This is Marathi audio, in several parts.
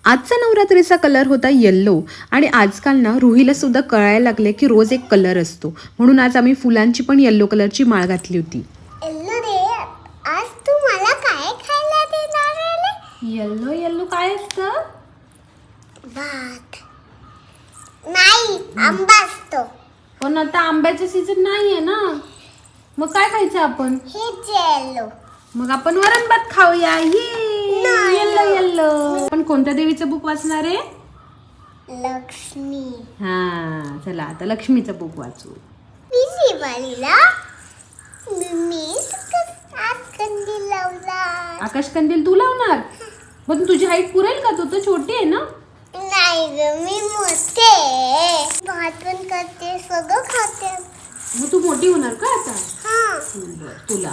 आजचा नवरात्रीचा कलर होता येल्लो आणि आजकाल ना रुहीला सुद्धा कळायला लागले की रोज एक कलर असतो, म्हणून आज आम्ही फुलांची पण येल्लो कलरची माळ घातली होती. येल्लो रे, आज तू मला काय खायला देणार आहे? येल्लो येल्लो काय असतं? भात नाही, आंबा असतो. पण आता आंब्याचं सीझन नाहीये ना, मग काय खायचं आपण? हे येल्लो. मग आपण वरण भात खाऊया. येल्लो येल्लो. आपण कोणत्या देवीचं बुक वाचणार आहे? लक्ष्मी. हा, चला आता लक्ष्मीचं बुक वाचू. मी दिवाळीला मी कंदील लावला. आकाश कंदील तू लावणार? पण तुझी हाईट पुरेल का? तू तर छोटी आहे ना. नाही ग, मी मोठे. भात पण करते, सगळं खाते. मग तू मोठी होणार का आता? हा. तुला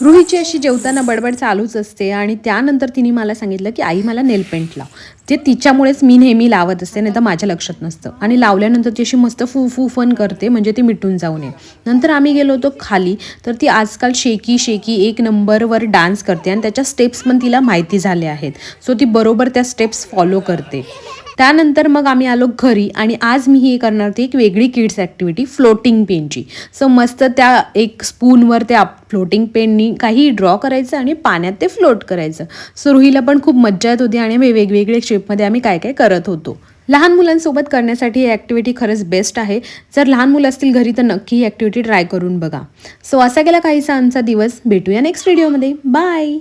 रुहीची अशी जेवताना बडबड चालूच असते आणि त्यानंतर तिने मला सांगितलं की आई मला नेल पेंट लाव. ते तिच्यामुळेच मी नेहमी लावत असते, नाही तर माझ्या लक्षात नसतं. आणि लावल्यानंतर ती अशी मस्त फू फू फन करते, म्हणजे ती मिटून जाऊ नये. नंतर आम्ही गेलो होतो खाली, तर ती आजकाल शेकी शेकी एक नंबरवर डान्स करते आणि त्याच्या स्टेप्स पण तिला माहिती झाले आहेत. सो ती बरोबर त्या स्टेप्स फॉलो करते. त्यानंतर मग आम्ही आलो घरी आणि आज मी ही करणार होती एक वेगळी किड्स ॲक्टिव्हिटी, फ्लोटिंग पेनची. सो मस्त त्या एक स्पूनवर त्या फ्लोटिंग पेननी काही ड्रॉ करायचं आणि पाण्यात ते फ्लोट करायचं. सो रुहीला पण खूप मज्जा येत होती आणि वेगवेगळे शेपमध्ये आम्ही काय काय करत होतो. लहान मुलांसोबत करण्यासाठी ही ॲक्टिव्हिटी खरंच बेस्ट आहे. जर लहान मुलं असतील घरी तर नक्की ही ॲक्टिव्हिटी ट्राय करून बघा. सो असा गेला काहीसा आमचा दिवस. भेटूया नेक्स्ट व्हिडिओमध्ये. बाय.